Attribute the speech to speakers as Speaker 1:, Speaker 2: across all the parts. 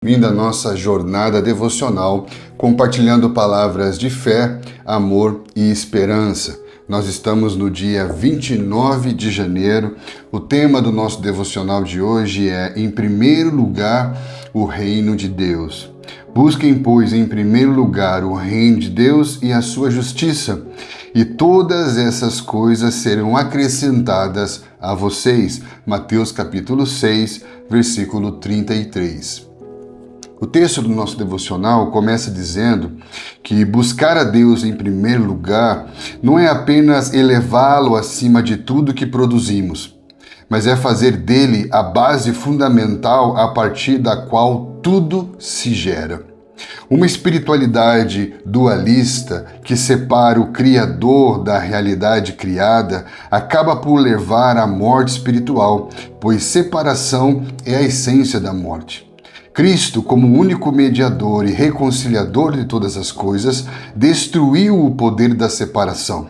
Speaker 1: Vindo a nossa jornada devocional, compartilhando palavras de fé, amor e esperança. Nós estamos no dia 29 de janeiro. O tema do nosso devocional de hoje é, em primeiro lugar, o reino de Deus. Busquem, pois, em primeiro lugar o reino de Deus e a sua justiça, e todas essas coisas serão acrescentadas a vocês. Mateus capítulo 6, versículo 33. O texto do nosso devocional começa dizendo que buscar a Deus em primeiro lugar não é apenas elevá-lo acima de tudo que produzimos, mas é fazer dele a base fundamental a partir da qual tudo se gera. Uma espiritualidade dualista que separa o Criador da realidade criada acaba por levar à morte espiritual, pois separação é a essência da morte. Cristo, como único mediador e reconciliador de todas as coisas, destruiu o poder da separação.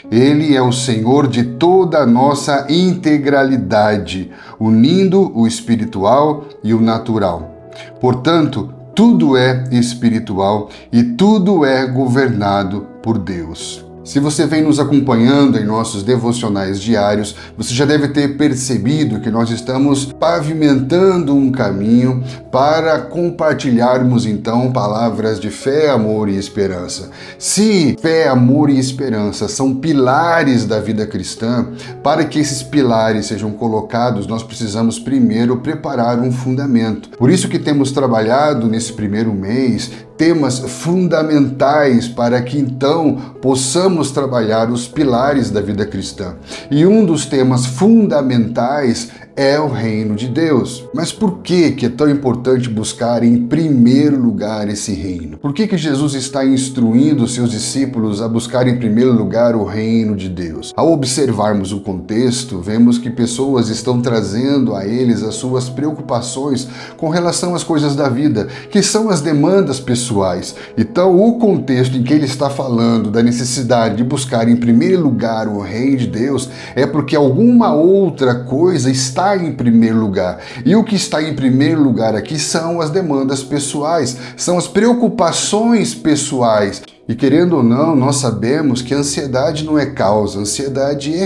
Speaker 1: Ele é o Senhor de toda a nossa integralidade, unindo o espiritual e o natural. Portanto, tudo é espiritual e tudo é governado por Deus. Se você vem nos acompanhando em nossos devocionais diários, você já deve ter percebido que nós estamos pavimentando um caminho para compartilharmos então palavras de fé, amor e esperança. Se fé, amor e esperança são pilares da vida cristã, para que esses pilares sejam colocados, nós precisamos primeiro preparar um fundamento. Por isso que temos trabalhado nesse primeiro mês temas fundamentais para que então possamos trabalhar os pilares da vida cristã. E um dos temas fundamentais é o reino de Deus. Mas por que é tão importante buscar em primeiro lugar esse reino? Por que Jesus está instruindo os seus discípulos a buscar em primeiro lugar o reino de Deus? Ao observarmos o contexto, vemos que pessoas estão trazendo a eles as suas preocupações com relação às coisas da vida, que são as demandas pessoais. Então, o contexto em que ele está falando da necessidade de buscar em primeiro lugar o reino de Deus é porque alguma outra coisa está em primeiro lugar. E o que está em primeiro lugar aqui são as demandas pessoais, são as preocupações pessoais. E querendo ou não, nós sabemos que a ansiedade não é causa, a ansiedade é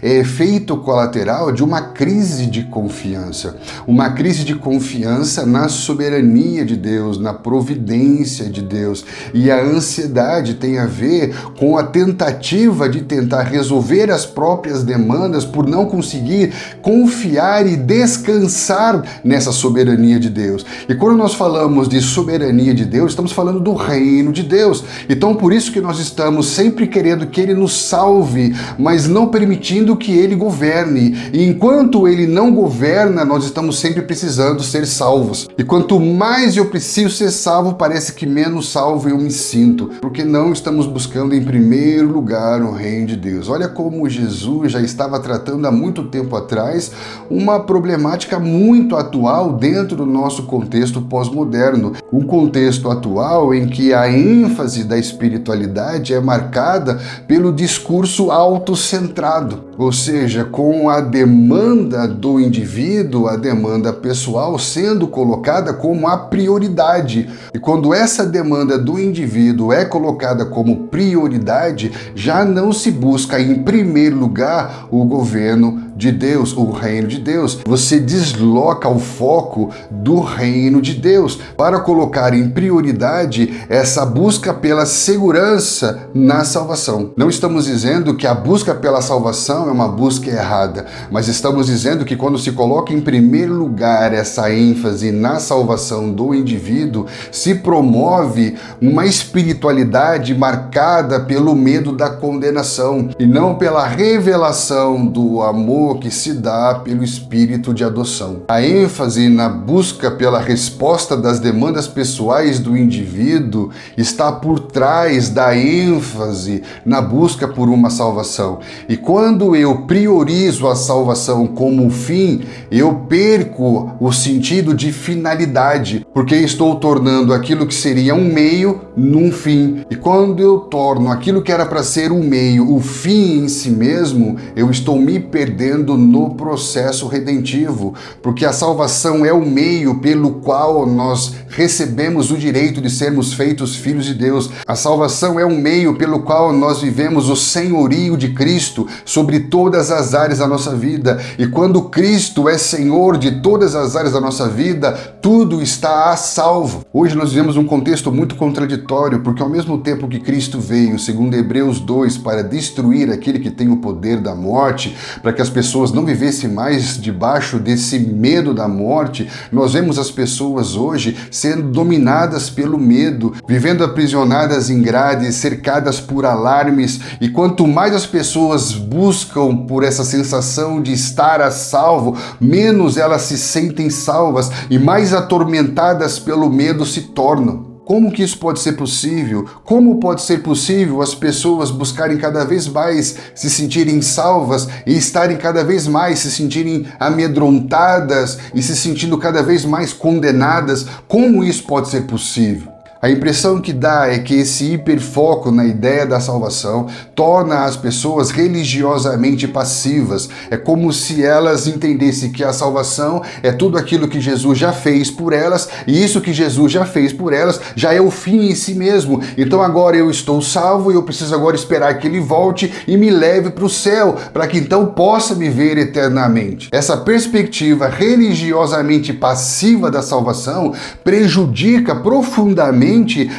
Speaker 1: efeito colateral de uma crise de confiança. Uma crise de confiança na soberania de Deus, na providência de Deus. E a ansiedade tem a ver com a tentativa de tentar resolver as próprias demandas por não conseguir confiar e descansar nessa soberania de Deus. E quando nós falamos de soberania de Deus, estamos falando do reino de Deus. Então, por isso que nós estamos sempre querendo que Ele nos salve, mas não permitindo que Ele governe. E enquanto Ele não governa, nós estamos sempre precisando ser salvos. E quanto mais eu preciso ser salvo, parece que menos salvo eu me sinto, porque não estamos buscando em primeiro lugar o reino de Deus. Olha como Jesus já estava tratando há muito tempo atrás uma problemática muito atual dentro do nosso contexto pós-moderno. Um contexto atual em que a ênfase da espiritualidade é marcada pelo discurso autocentrado, ou seja, com a demanda do indivíduo, a demanda pessoal sendo colocada como a prioridade. E quando essa demanda do indivíduo é colocada como prioridade, já não se busca em primeiro lugar o governo de Deus, o reino de Deus. Você desloca o foco do reino de Deus para colocar em prioridade essa busca pela segurança na salvação. Não estamos dizendo que a busca pela salvação é uma busca errada, mas estamos dizendo que quando se coloca em primeiro lugar essa ênfase na salvação do indivíduo, se promove uma espiritualidade marcada pelo medo da condenação e não pela revelação do amor que se dá pelo espírito de adoção. A ênfase na busca pela resposta das demandas pessoais do indivíduo está por trás da ênfase na busca por uma salvação. E quando eu priorizo a salvação como fim, eu perco o sentido de finalidade, porque estou tornando aquilo que seria um meio num fim. E quando eu torno aquilo que era para ser um meio, o fim em si mesmo, eu estou me perdendo no processo redentivo, porque a salvação é o meio pelo qual nós recebemos o direito de sermos feitos filhos de Deus. A salvação é um meio pelo qual nós vivemos o senhorio de Cristo sobre todas as áreas da nossa vida. E quando Cristo é Senhor de todas as áreas da nossa vida, tudo está a salvo. Hoje nós vivemos um contexto muito contraditório, porque ao mesmo tempo que Cristo veio, segundo Hebreus 2, para destruir aquele que tem o poder da morte, para que as pessoas não vivessem mais debaixo desse medo da morte, nós vemos as pessoas hoje sendo dominadas pelo medo, vivendo aprisionadas em grades, cercadas por alarmes, e quanto mais as pessoas buscam por essa sensação de estar a salvo, menos elas se sentem salvas e mais atormentadas pelo medo se tornam. Como que isso pode ser possível? Como pode ser possível as pessoas buscarem cada vez mais se sentirem salvas e estarem cada vez mais se sentirem amedrontadas e se sentindo cada vez mais condenadas? Como isso pode ser possível? A impressão que dá é que esse hiperfoco na ideia da salvação torna as pessoas religiosamente passivas. É como se elas entendessem que a salvação é tudo aquilo que Jesus já fez por elas, e isso que Jesus já fez por elas já é o fim em si mesmo. Então agora eu estou salvo e eu preciso agora esperar que Ele volte e me leve para o céu, para que então possa me ver eternamente. Essa perspectiva religiosamente passiva da salvação prejudica profundamente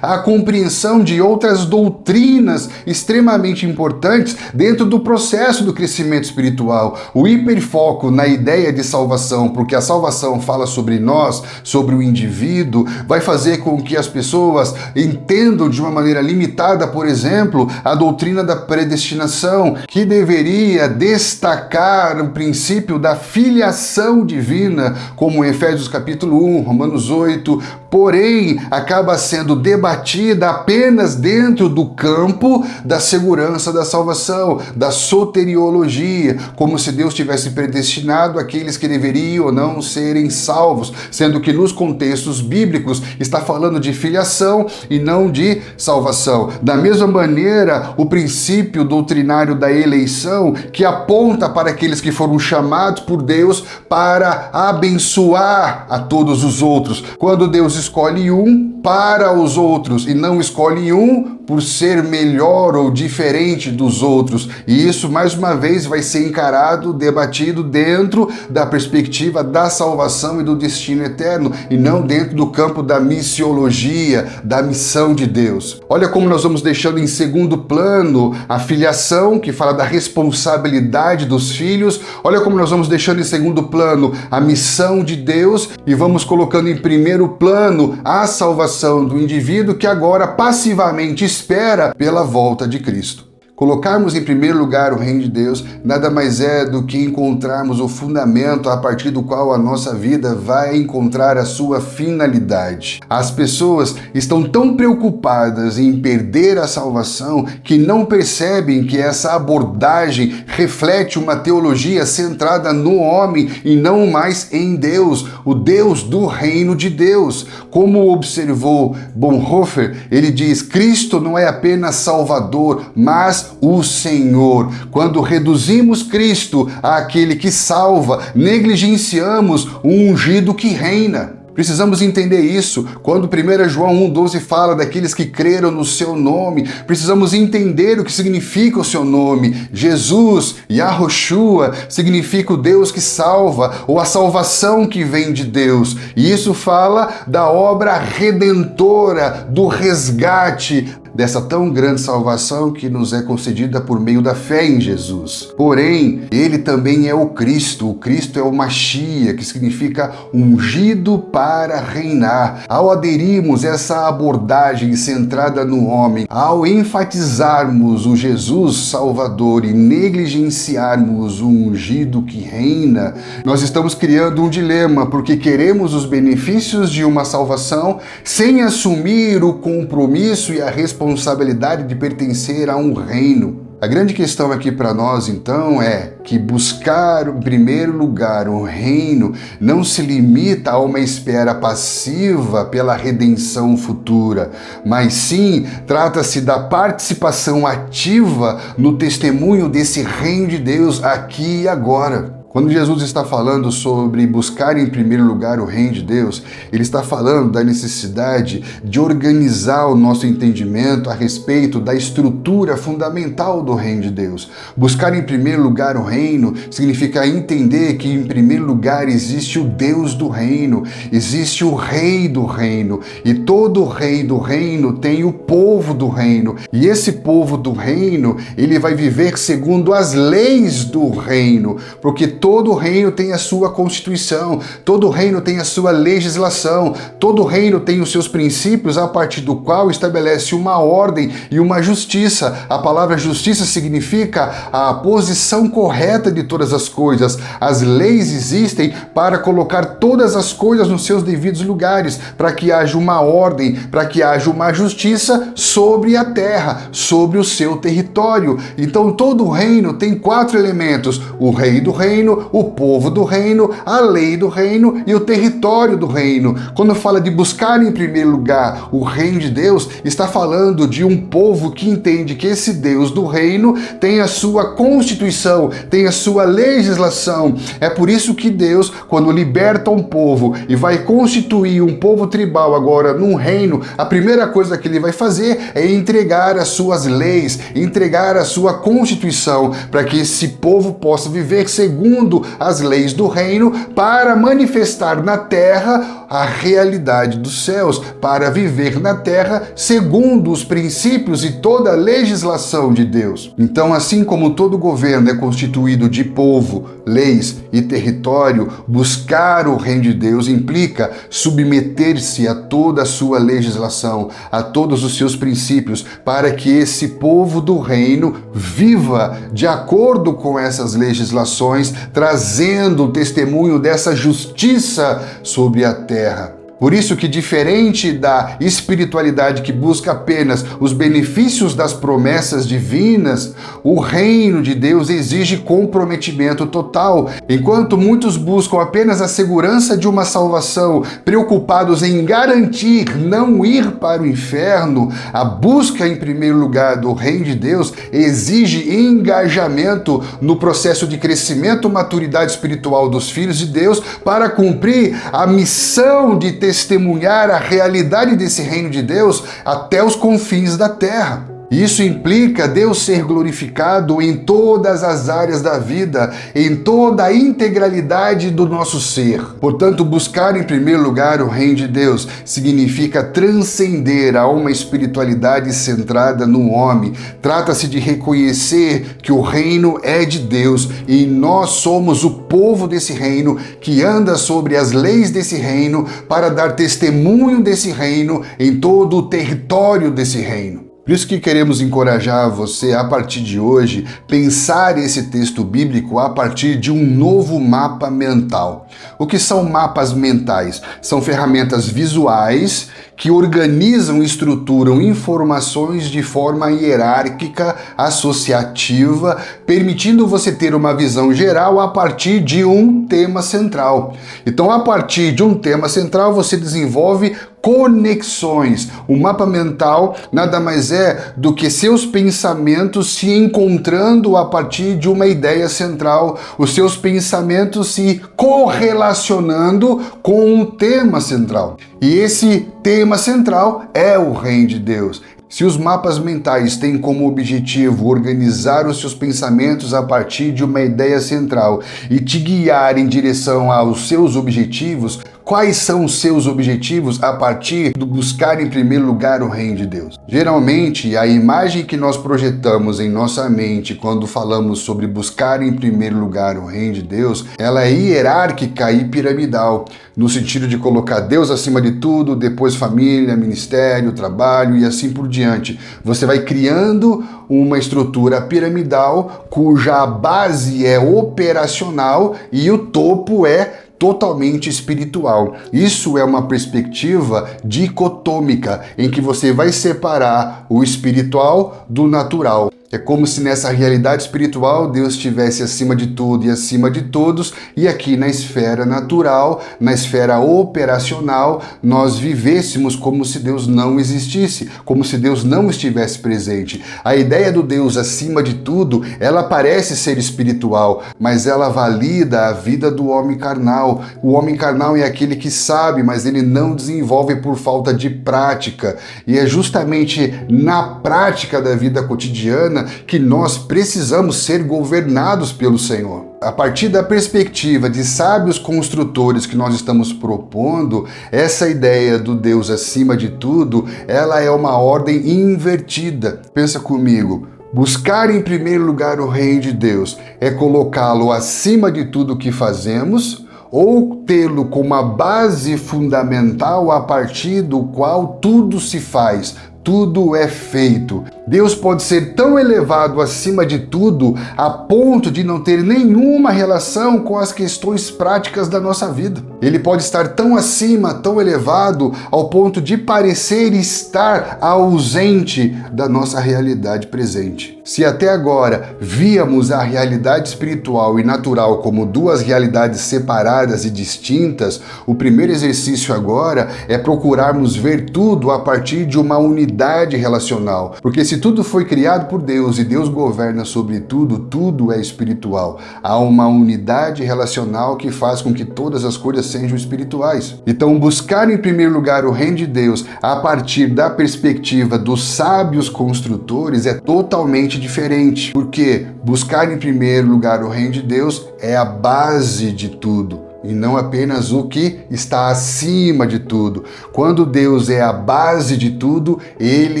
Speaker 1: a compreensão de outras doutrinas extremamente importantes dentro do processo do crescimento espiritual. O hiperfoco na ideia de salvação, porque a salvação fala sobre nós, sobre o indivíduo, vai fazer com que as pessoas entendam de uma maneira limitada, por exemplo, a doutrina da predestinação, que deveria destacar o princípio da filiação divina, como em Efésios capítulo 1, Romanos 8, porém acaba sendo debatida apenas dentro do campo da segurança da salvação, da soteriologia, como se Deus tivesse predestinado aqueles que deveriam ou não serem salvos, sendo que nos contextos bíblicos está falando de filiação e não de salvação. Da mesma maneira, o princípio doutrinário da eleição, que aponta para aqueles que foram chamados por Deus para abençoar a todos os outros. Quando Deus escolhe um para os outros e não escolhe um por ser melhor ou diferente dos outros. E isso, mais uma vez, vai ser encarado, debatido dentro da perspectiva da salvação e do destino eterno, e não dentro do campo da missiologia, da missão de Deus. Olha como nós vamos deixando em segundo plano a filiação, que fala da responsabilidade dos filhos. Olha como nós vamos deixando em segundo plano a missão de Deus e vamos colocando em primeiro plano a salvação do indivíduo, que agora passivamente espera pela volta de Cristo. Colocarmos em primeiro lugar o reino de Deus nada mais é do que encontrarmos o fundamento a partir do qual a nossa vida vai encontrar a sua finalidade. As pessoas estão tão preocupadas em perder a salvação que não percebem que essa abordagem reflete uma teologia centrada no homem e não mais em Deus, o Deus do reino de Deus. Como observou Bonhoeffer, ele diz: Cristo não é apenas Salvador, mas o Senhor. Quando reduzimos Cristo àquele que salva, negligenciamos o ungido que reina. Precisamos entender isso. Quando 1 João 1,12 fala daqueles que creram no seu nome, precisamos entender o que significa o seu nome. Jesus, Yahushua, significa o Deus que salva, ou a salvação que vem de Deus. E isso fala da obra redentora, do resgate, dessa tão grande salvação que nos é concedida por meio da fé em Jesus. Porém, ele também é o Cristo. O Cristo é o Mashiach, que significa ungido para reinar. Ao aderirmos essa abordagem centrada no homem, ao enfatizarmos o Jesus Salvador e negligenciarmos o ungido que reina, nós estamos criando um dilema, porque queremos os benefícios de uma salvação sem assumir o compromisso e a responsabilidade de pertencer a um reino. A grande questão aqui para nós, então, é que buscar em primeiro lugar o reino não se limita a uma espera passiva pela redenção futura, mas sim trata-se da participação ativa no testemunho desse reino de Deus aqui e agora. Quando Jesus está falando sobre buscar em primeiro lugar o reino de Deus, ele está falando da necessidade de organizar o nosso entendimento a respeito da estrutura fundamental do reino de Deus. Buscar em primeiro lugar o reino significa entender que em primeiro lugar existe o Deus do reino, existe o rei do reino, e todo rei do reino tem o povo do reino, e esse povo do reino, ele vai viver segundo as leis do reino, porque todo reino tem a sua constituição, todo reino tem a sua legislação, todo reino tem os seus princípios a partir do qual estabelece uma ordem e uma justiça. A palavra justiça significa a posição correta de todas as coisas. As leis existem para colocar todas as coisas nos seus devidos lugares, para que haja uma ordem, para que haja uma justiça sobre a terra, sobre o seu território. Então todo reino tem 4 elementos: o rei do reino, o povo do reino, a lei do reino e o território do reino. Quando fala de buscar em primeiro lugar o reino de Deus, está falando de um povo que entende que esse Deus do reino tem a sua constituição, tem a sua legislação. É por isso que Deus, quando liberta um povo e vai constituir um povo tribal agora num reino, a primeira coisa que ele vai fazer é entregar as suas leis, entregar a sua constituição, para que esse povo possa viver segundo as leis do reino, para manifestar na terra a realidade dos céus, para viver na terra segundo os princípios e toda a legislação de Deus. Então, assim como todo governo é constituído de povo, leis e território, buscar o reino de Deus implica submeter-se a toda a sua legislação, a todos os seus princípios, para que esse povo do reino viva de acordo com essas legislações, trazendo o testemunho dessa justiça sobre a terra. Por isso que, diferente da espiritualidade que busca apenas os benefícios das promessas divinas, o reino de Deus exige comprometimento total. Enquanto muitos buscam apenas a segurança de uma salvação, preocupados em garantir não ir para o inferno, a busca em primeiro lugar do reino de Deus exige engajamento no processo de crescimento e maturidade espiritual dos filhos de Deus para cumprir a missão de testemunhar a realidade desse reino de Deus até os confins da terra. Isso implica Deus ser glorificado em todas as áreas da vida, em toda a integralidade do nosso ser. Portanto, buscar em primeiro lugar o reino de Deus significa transcender a uma espiritualidade centrada no homem. Trata-se de reconhecer que o reino é de Deus e nós somos o povo desse reino que anda sobre as leis desse reino para dar testemunho desse reino em todo o território desse reino. Por isso que queremos encorajar você, a partir de hoje, pensar esse texto bíblico a partir de um novo mapa mental. O que são mapas mentais? São ferramentas visuais que organizam e estruturam informações de forma hierárquica, associativa, permitindo você ter uma visão geral a partir de um tema central. Então, a partir de um tema central, você desenvolve conexões. O mapa mental nada mais é do que seus pensamentos se encontrando a partir de uma ideia central, os seus pensamentos se correlacionando com um tema central. E esse tema central é o reino de Deus. Se os mapas mentais têm como objetivo organizar os seus pensamentos a partir de uma ideia central e te guiar em direção aos seus objetivos, quais são os seus objetivos a partir do buscar em primeiro lugar o reino de Deus? Geralmente, a imagem que nós projetamos em nossa mente quando falamos sobre buscar em primeiro lugar o reino de Deus, ela é hierárquica e piramidal, no sentido de colocar Deus acima de tudo, depois família, ministério, trabalho e assim por diante. Você vai criando uma estrutura piramidal cuja base é operacional e o topo é totalmente espiritual. Isso é uma perspectiva dicotômica, em que você vai separar o espiritual do natural. É como se nessa realidade espiritual Deus estivesse acima de tudo e acima de todos, e aqui na esfera natural, na esfera operacional, nós vivêssemos como se Deus não existisse, como se Deus não estivesse presente. A ideia do Deus acima de tudo, ela parece ser espiritual, mas ela valida a vida do homem carnal. O homem carnal é aquele que sabe, mas ele não desenvolve por falta de prática. E é justamente na prática da vida cotidiana que nós precisamos ser governados pelo Senhor. A partir da perspectiva de sábios construtores que nós estamos propondo, essa ideia do Deus acima de tudo, ela é uma ordem invertida. Pensa comigo. Buscar em primeiro lugar o reino de Deus é colocá-lo acima de tudo que fazemos, ou tê-lo como a base fundamental a partir do qual tudo se faz, tudo é feito. Deus pode ser tão elevado acima de tudo a ponto de não ter nenhuma relação com as questões práticas da nossa vida. Ele pode estar tão acima, tão elevado, ao ponto de parecer estar ausente da nossa realidade presente. Se até agora víamos a realidade espiritual e natural como duas realidades separadas e distintas, o primeiro exercício agora é procurarmos ver tudo a partir de uma unidade relacional. Porque se tudo foi criado por Deus e Deus governa sobre tudo, tudo é espiritual. Há uma unidade relacional que faz com que todas as coisas sejam espirituais. Então, buscar em primeiro lugar o reino de Deus a partir da perspectiva dos sábios construtores é totalmente diferente. Porque buscar em primeiro lugar o reino de Deus é a base de tudo. E não apenas o que está acima de tudo. Quando Deus é a base de tudo, Ele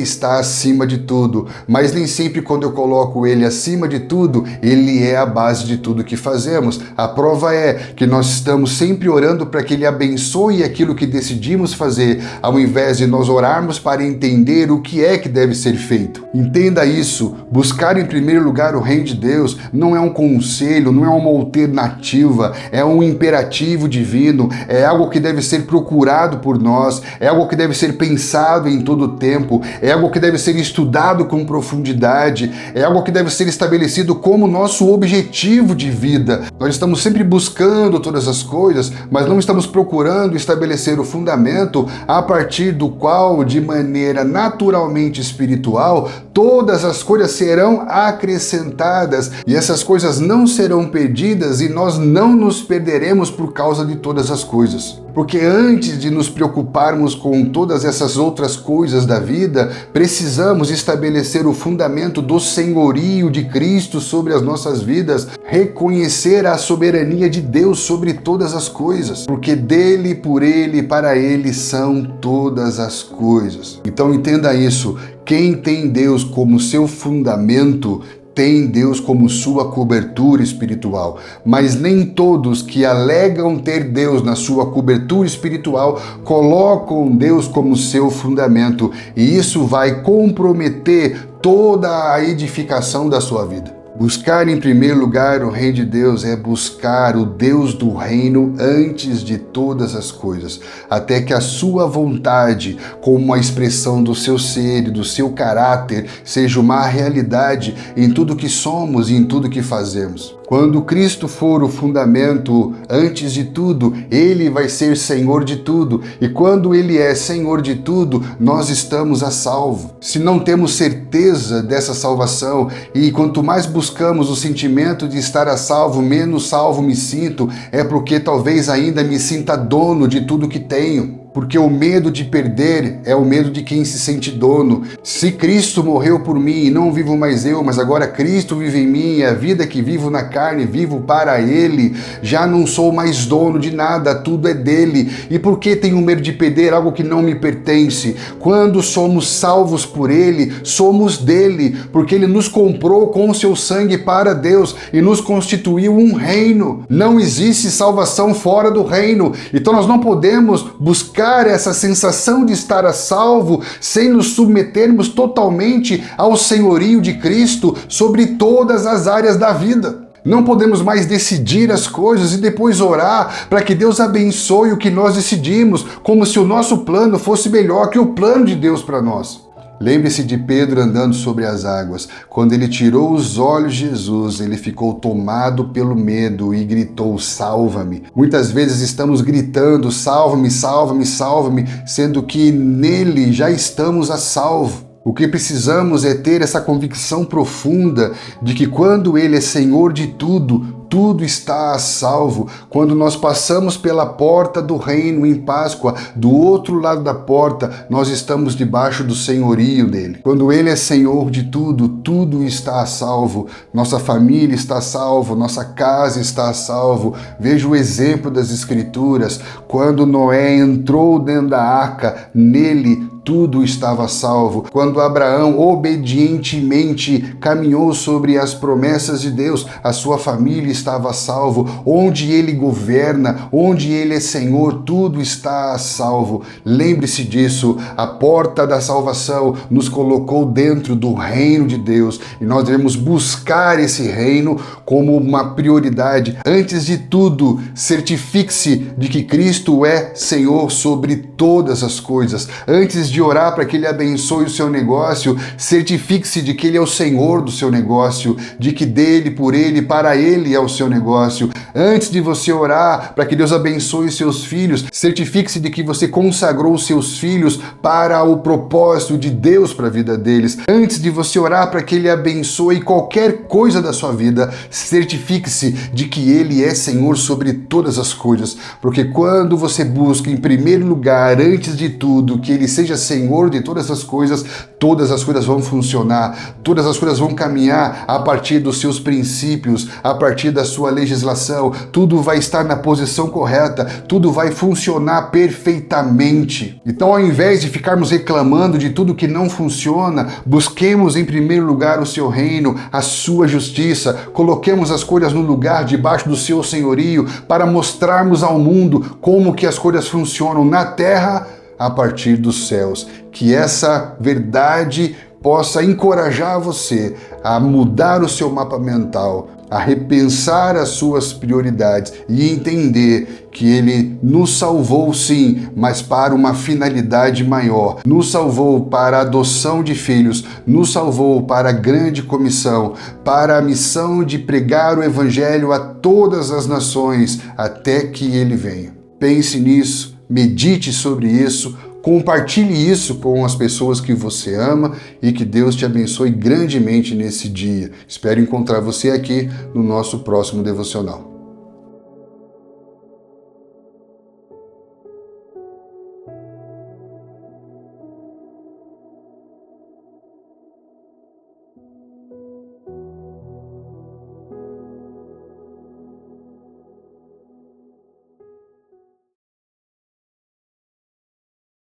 Speaker 1: está acima de tudo. Mas nem sempre quando eu coloco Ele acima de tudo, Ele é a base de tudo que fazemos. A prova é que nós estamos sempre orando para que Ele abençoe aquilo que decidimos fazer, ao invés de nós orarmos para entender o que é que deve ser feito. Entenda isso. Buscar em primeiro lugar o reino de Deus não é um conselho, não é uma alternativa, é um imperativo divino, é algo que deve ser procurado por nós, é algo que deve ser pensado em todo o tempo, é algo que deve ser estudado com profundidade, é algo que deve ser estabelecido como nosso objetivo de vida. Nós estamos sempre buscando todas as coisas, mas não estamos procurando estabelecer o fundamento a partir do qual, de maneira naturalmente espiritual, todas as coisas serão acrescentadas e essas coisas não serão perdidas e nós não nos perderemos por causa de todas as coisas. Porque antes de nos preocuparmos com todas essas outras coisas da vida, precisamos estabelecer o fundamento do senhorio de Cristo sobre as nossas vidas, reconhecer a soberania de Deus sobre todas as coisas, porque dele, por ele e para ele são todas as coisas. Então entenda isso, quem tem Deus como seu fundamento, tem Deus como sua cobertura espiritual, mas nem todos que alegam ter Deus na sua cobertura espiritual colocam Deus como seu fundamento, e isso vai comprometer toda a edificação da sua vida. Buscar em primeiro lugar o reino de Deus é buscar o Deus do reino antes de todas as coisas, até que a sua vontade, como uma expressão do seu ser e do seu caráter, seja uma realidade em tudo que somos e em tudo que fazemos. Quando Cristo for o fundamento antes de tudo, Ele vai ser Senhor de tudo. E quando Ele é Senhor de tudo, nós estamos a salvo. Se não temos certeza dessa salvação e quanto mais buscamos o sentimento de estar a salvo, menos salvo me sinto, é porque talvez ainda me sinta dono de tudo que tenho. Porque o medo de perder é o medo de quem se sente dono. Se Cristo morreu por mim e não vivo mais eu, mas agora Cristo vive em mim, e a vida que vivo na carne, vivo para Ele, já não sou mais dono de nada, tudo é dele. E por que tenho medo de perder algo que não me pertence? Quando somos salvos por Ele, somos dele, porque Ele nos comprou com o seu sangue para Deus e nos constituiu um reino. Não existe salvação fora do reino, então nós não podemos buscar essa sensação de estar a salvo sem nos submetermos totalmente ao senhorio de Cristo sobre todas as áreas da vida. Não podemos mais decidir as coisas e depois orar para que Deus abençoe o que nós decidimos, como se o nosso plano fosse melhor que o plano de Deus para nós. Lembre-se de Pedro andando sobre as águas. Quando ele tirou os olhos de Jesus, ele ficou tomado pelo medo e gritou: salva-me. Muitas vezes estamos gritando: salva-me, salva-me, salva-me, sendo que nele já estamos a salvo. O que precisamos é ter essa convicção profunda de que quando Ele é Senhor de tudo, tudo está a salvo. Quando nós passamos pela porta do reino em Páscoa, do outro lado da porta, nós estamos debaixo do senhorio dele. Quando Ele é Senhor de tudo, tudo está a salvo. Nossa família está a salvo, nossa casa está a salvo. Veja o exemplo das Escrituras. Quando Noé entrou dentro da arca, nele tudo estava salvo. Quando Abraão obedientemente caminhou sobre as promessas de Deus, a sua família estava salvo. Onde ele governa, onde ele é Senhor, tudo está a salvo. Lembre-se disso. A porta da salvação nos colocou dentro do reino de Deus e nós devemos buscar esse reino como uma prioridade. Antes de tudo, certifique-se de que Cristo é Senhor sobre todas as coisas. Antes de orar para que Ele abençoe o seu negócio, certifique-se de que Ele é o Senhor do seu negócio, de que dele, por Ele, para Ele é o seu negócio. Antes de você orar para que Deus abençoe os seus filhos, certifique-se de que você consagrou os seus filhos para o propósito de Deus para a vida deles. Antes de você orar para que Ele abençoe qualquer coisa da sua vida, certifique-se de que Ele é Senhor sobre todas as coisas. Porque quando você busca em primeiro lugar, antes de tudo, que Ele seja Senhor de todas as coisas vão funcionar, todas as coisas vão caminhar a partir dos seus princípios, a partir da sua legislação, tudo vai estar na posição correta, tudo vai funcionar perfeitamente. Então, ao invés de ficarmos reclamando de tudo que não funciona, busquemos em primeiro lugar o seu reino, a sua justiça, coloquemos as coisas no lugar debaixo do seu senhorio para mostrarmos ao mundo como que as coisas funcionam na terra a partir dos céus. Que essa verdade possa encorajar você a mudar o seu mapa mental, a repensar as suas prioridades e entender que Ele nos salvou sim, mas para uma finalidade maior. Nos salvou para a adoção de filhos, nos salvou para a grande comissão, para a missão de pregar o Evangelho a todas as nações, até que Ele venha. Pense nisso, medite sobre isso, compartilhe isso com as pessoas que você ama e que Deus te abençoe grandemente nesse dia. Espero encontrar você aqui no nosso próximo devocional.